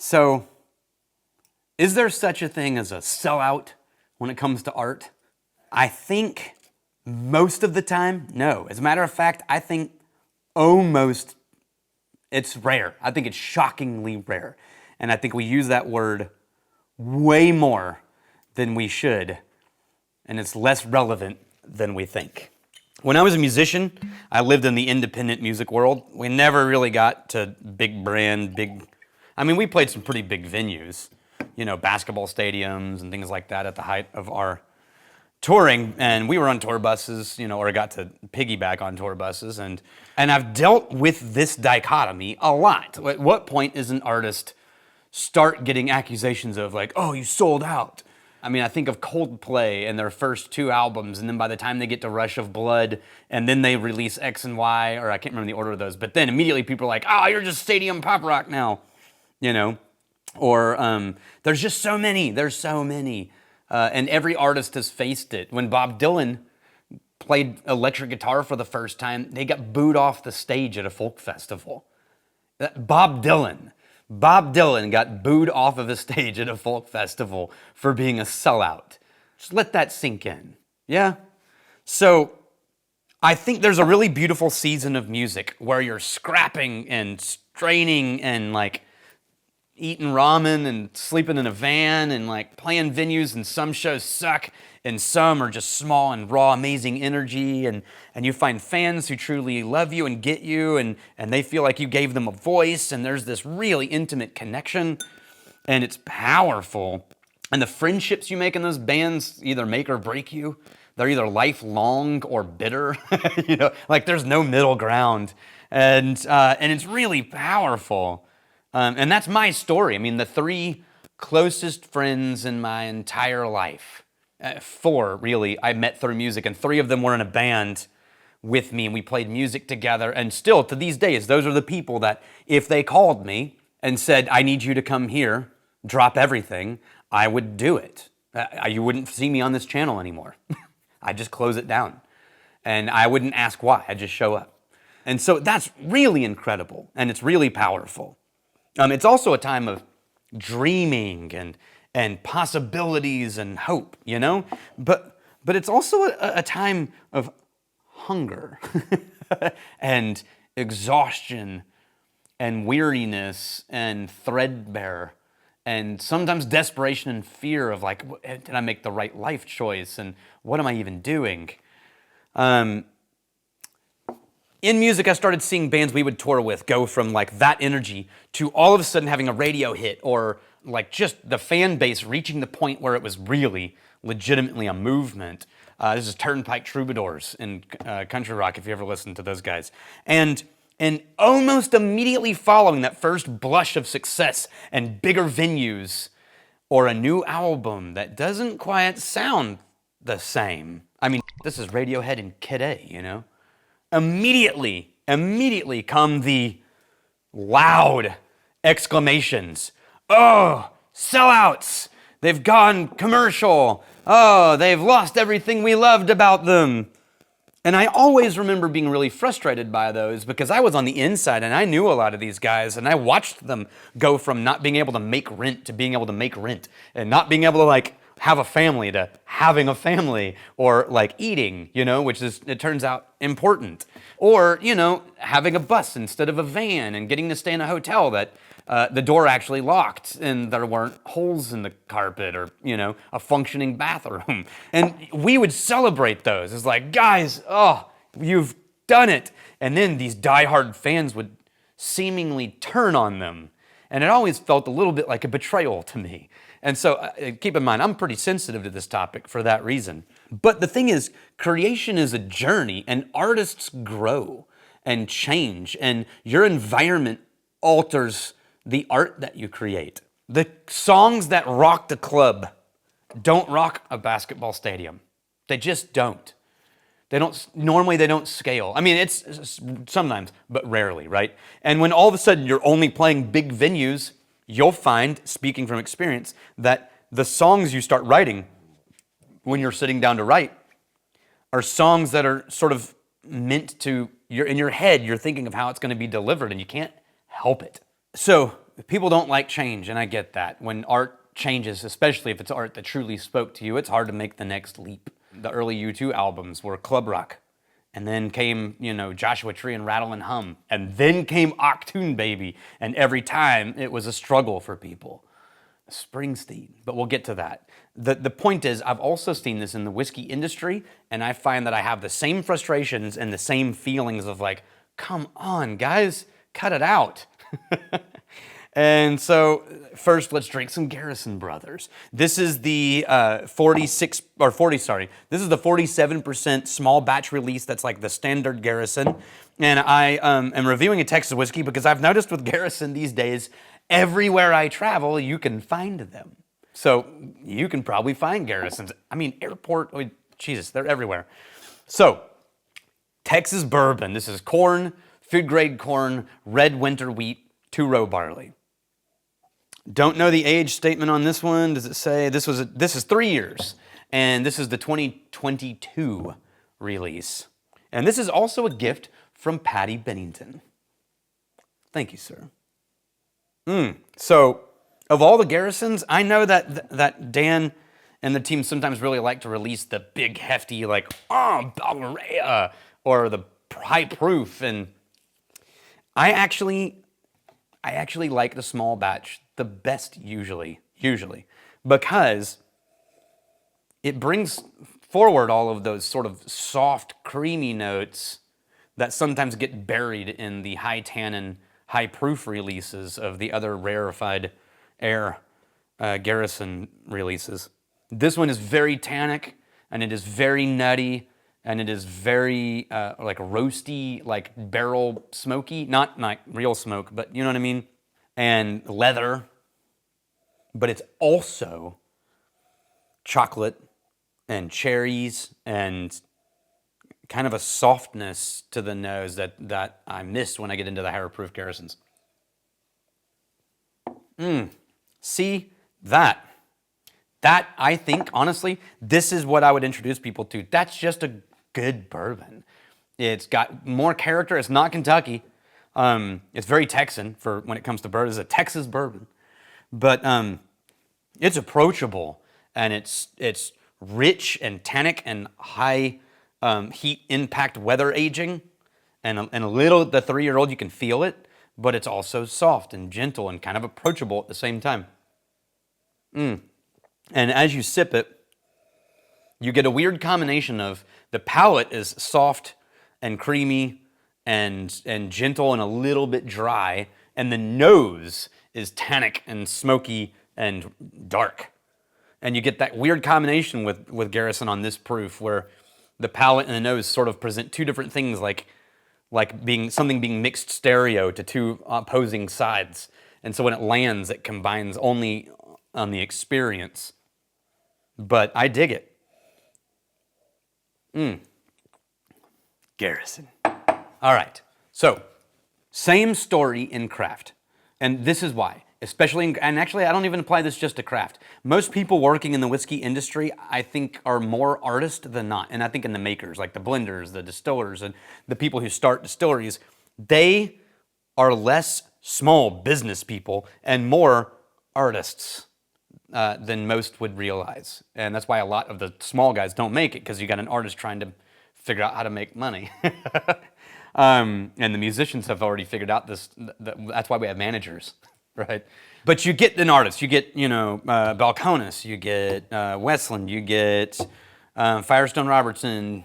So, is there such a thing as a sellout when it comes to art? I think most of the time, no. As a matter of fact, I think almost it's rare. I think it's shockingly rare. And I think we use that word way more than we should, and it's less relevant than we think. When I was a musician, I lived in the independent music world. We never really got to big brand, we played some pretty big venues, basketball stadiums and things like that at the height of our touring, and we were on tour buses, or got to piggyback on tour buses, and I've dealt with this dichotomy a lot. At what point does an artist start getting accusations of like, oh, you sold out? I think of Coldplay and their first 2 albums, and then by the time they get to Rush of Blood, and then they release X and Y, or I can't remember the order of those, but then immediately people are like, oh, you're just stadium pop rock now, Or there's just so many, and every artist has faced it. When Bob Dylan played electric guitar for the first time, they got booed off the stage at a folk festival. Bob Dylan got booed off of the stage at a folk festival for being a sellout. Just let that sink in, yeah? So I think there's a really beautiful season of music where you're scrapping and straining and like eating ramen and sleeping in a van and like playing venues, and some shows suck and some are just small and raw, amazing energy, and you find fans who truly love you and get you, and they feel like you gave them a voice, and there's this really intimate connection, and it's powerful. And the friendships you make in those bands either make or break you. They're either lifelong or bitter, like there's no middle ground, and it's really powerful. And that's my story. The 3 closest friends in my entire life, 4 really, I met through music, and 3 of them were in a band with me, and we played music together. And still, to these days, those are the people that if they called me and said, I need you to come here, drop everything, I would do it. You wouldn't see me on this channel anymore. I'd just close it down. And I wouldn't ask why, I'd just show up. And so that's really incredible, and it's really powerful. It's also a time of dreaming and possibilities and hope, But it's also a time of hunger and exhaustion and weariness and threadbare and sometimes desperation and fear of like, did I make the right life choice, and what am I even doing? In music, I started seeing bands we would tour with go from like that energy to all of a sudden having a radio hit, or like just the fan base reaching the point where it was really legitimately a movement. This is Turnpike Troubadours in country rock, if you ever listened to those guys. And almost immediately following that first blush of success and bigger venues, or a new album that doesn't quite sound the same. This is Radiohead and Kid A, Immediately come the loud exclamations. Oh, sellouts! They've gone commercial. Oh, they've lost everything we loved about them. And I always remember being really frustrated by those, because I was on the inside and I knew a lot of these guys, and I watched them go from not being able to make rent to being able to make rent, and not being able to like have a family to having a family, or like eating, which is, it turns out, important. Or, having a bus instead of a van, and getting to stay in a hotel that the door actually locked and there weren't holes in the carpet, or, a functioning bathroom. And we would celebrate those. It's like, guys, oh, you've done it. And then these diehard fans would seemingly turn on them. And it always felt a little bit like a betrayal to me. And so keep in mind, I'm pretty sensitive to this topic for that reason. But the thing is, creation is a journey, and artists grow and change, and your environment alters the art that you create. The songs that rock the club don't rock a basketball stadium. They just don't. Normally they don't scale. It's sometimes, but rarely, right? And when all of a sudden you're only playing big venues, you'll find, speaking from experience, that the songs you start writing when you're sitting down to write are songs that are sort of meant to, you're in your head, you're thinking of how it's going to be delivered, and you can't help it. So people don't like change, and I get that. When art changes, especially if it's art that truly spoke to you, it's hard to make the next leap. The early U2 albums were club rock. And then came, Joshua Tree and Rattle and Hum. And then came Achtung Baby. And every time it was a struggle for people. Springsteen, but we'll get to that. The point is, I've also seen this in the whiskey industry, and I find that I have the same frustrations and the same feelings of like, come on, guys, cut it out. And so first, let's drink some Garrison Brothers. This is the 47% small batch release that's like the standard Garrison. And I am reviewing a Texas whiskey because I've noticed with Garrison these days, everywhere I travel, you can find them. So you can probably find Garrisons. I mean, airport, Jesus, they're everywhere. So, Texas bourbon. This is corn, food grade corn, red winter wheat, 2-row barley. Don't know the age statement on this one. Does it say this is 3 years, and this is the 2022 release. And this is also a gift from Patty Bennington. Thank you, sir. So, of all the Garrisons, I know that Dan and the team sometimes really like to release the big, hefty, like, Balrea, or the high proof, and I actually like the small batch the best usually, because it brings forward all of those sort of soft, creamy notes that sometimes get buried in the high tannin, high proof releases of the other rarefied air Garrison releases. This one is very tannic, and it is very nutty, and it is very like roasty, like barrel smoky, not like real smoke, but you know what I mean? And leather, but it's also chocolate and cherries and kind of a softness to the nose that I miss when I get into the higher proof Garrisons. See that? That, I think, honestly, this is what I would introduce people to. That's just a good bourbon. It's got more character. It's not Kentucky. It's very Texan for when it comes to bourbon. It's a Texas bourbon. But it's approachable, and it's rich and tannic and high heat impact weather aging. And a little, the 3-year-old, you can feel it, but it's also soft and gentle and kind of approachable at the same time. And as you sip it, you get a weird combination of the palate is soft and creamy and gentle and a little bit dry, and the nose is tannic and smoky and dark. And you get that weird combination with Garrison on this proof where the palate and the nose sort of present two different things, like being mixed stereo to two opposing sides. And so when it lands, it combines only on the experience. But I dig it. Garrison. All right. So, same story in craft. And this is why. And actually, I don't even apply this just to craft. Most people working in the whiskey industry, I think, are more artist than not. And I think in the makers, like the blenders, the distillers, and the people who start distilleries, they are less small business people and more artists than most would realize. And that's why a lot of the small guys don't make it, because you got an artist trying to figure out how to make money. And the musicians have already figured out this. That's why we have managers. Right, but you get an artist. You get, Balcones. You get Westland. You get Firestone Robertson.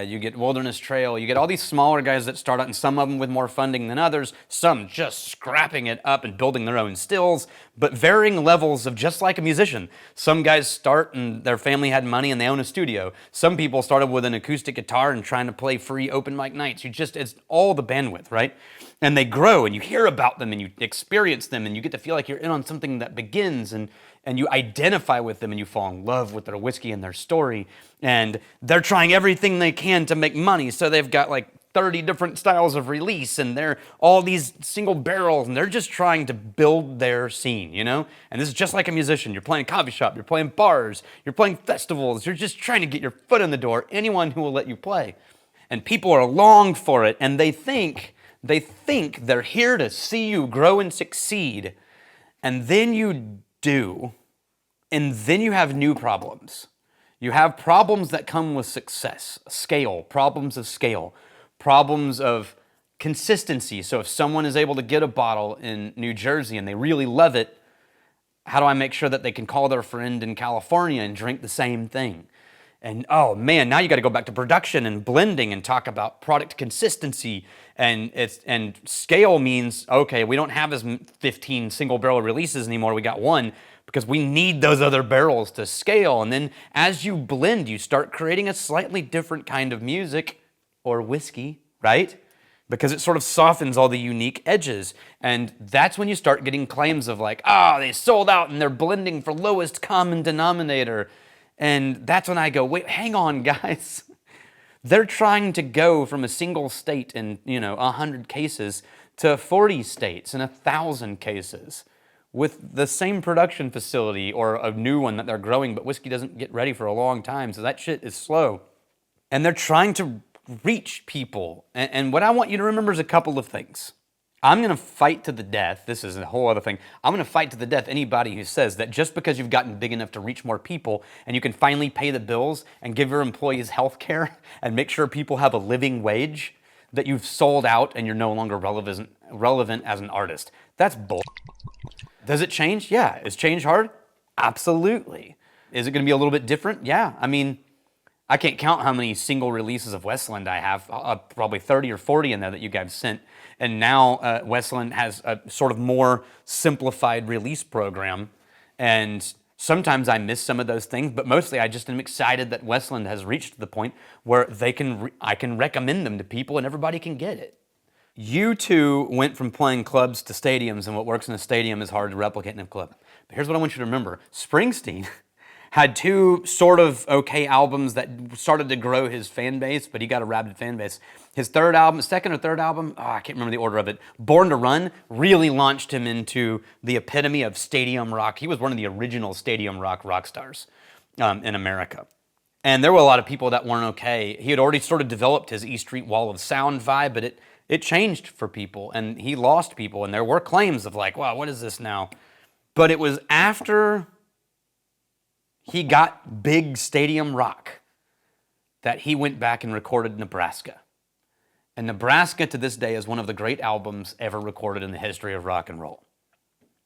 You get Wilderness Trail. You get all these smaller guys that start out, and some of them with more funding than others. Some just scrapping it up and building their own stills, but varying levels of just like a musician. Some guys start and their family had money and they own a studio. Some people started with an acoustic guitar and trying to play free open mic nights. It's all the bandwidth, right? And they grow, and you hear about them, and you experience them, and you get to feel like you're in on something that begins, and you identify with them, and you fall in love with their whiskey and their story, and they're trying everything they can to make money, so they've got like 30 different styles of release, and they're all these single barrels, and they're just trying to build their scene, And this is just like a musician. You're playing coffee shop, you're playing bars, you're playing festivals, you're just trying to get your foot in the door, anyone who will let you play. And people are longed for it, and they think they're here to see you grow and succeed, And then you do, and then you have new problems. You have problems that come with success, problems of consistency. So if someone is able to get a bottle in New Jersey and they really love it, how do I make sure that they can call their friend in California and drink the same thing? And oh man, now you got to go back to production and blending and talk about product consistency. And scale means, okay, we don't have as 15 single barrel releases anymore. We got one because we need those other barrels to scale. And then as you blend, you start creating a slightly different kind of music or whiskey, right? Because it sort of softens all the unique edges. And that's when you start getting claims of like, they sold out and they're blending for lowest common denominator. And that's when I go, wait, hang on, guys. They're trying to go from a single state in, 100 cases to 40 states and 1,000 cases with the same production facility or a new one that they're growing, but whiskey doesn't get ready for a long time, so that shit is slow. And they're trying to reach people. And what I want you to remember is a couple of things. I'm going to fight to the death. This is a whole other thing. I'm going to fight to the death anybody who says that just because you've gotten big enough to reach more people and you can finally pay the bills and give your employees health care and make sure people have a living wage, that you've sold out and you're no longer relevant as an artist. That's bull. Does it change? Yeah. Is change hard? Absolutely. Is it going to be a little bit different? Yeah. I mean, I can't count how many single releases of Westland I have, probably 30 or 40 in there that you guys sent. And now Westland has a sort of more simplified release program. And sometimes I miss some of those things, but mostly I just am excited that Westland has reached the point where I can recommend them to people and everybody can get it. You two went from playing clubs to stadiums, and what works in a stadium is hard to replicate in a club. But here's what I want you to remember. Springsteen had two sort of okay albums that started to grow his fan base, but he got a rabid fan base. His second or third album, I can't remember the order of it, Born to Run, really launched him into the epitome of stadium rock. He was one of the original stadium rock stars in America. And there were a lot of people that weren't okay. He had already sort of developed his E Street Wall of Sound vibe, but it changed for people, and he lost people, and there were claims of like, wow, what is this now? But it was after he got big stadium rock that he went back and recorded Nebraska. And Nebraska to this day is one of the great albums ever recorded in the history of rock and roll.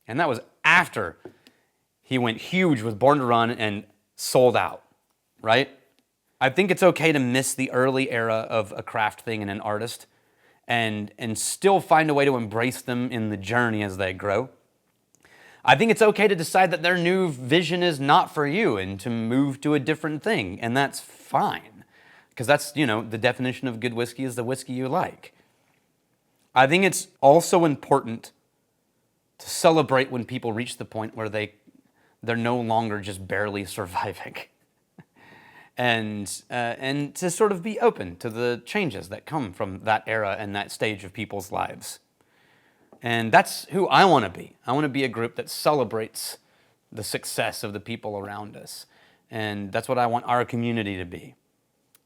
And that was after he went huge with Born to Run and Sold Out, right? I think it's okay to miss the early era of a craft thing and an artist and still find a way to embrace them in the journey as they grow. I think it's okay to decide that their new vision is not for you and to move to a different thing, and that's fine. Because that's, the definition of good whiskey is the whiskey you like. I think it's also important to celebrate when people reach the point where they're no longer just barely surviving. And to sort of be open to the changes that come from that era and that stage of people's lives. And that's who I want to be. I want to be a group that celebrates the success of the people around us. And that's what I want our community to be.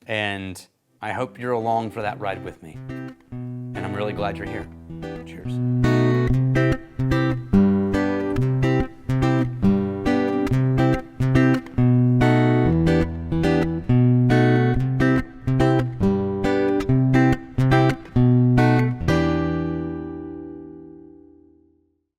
And I hope you're along for that ride with me. And I'm really glad you're here. Cheers.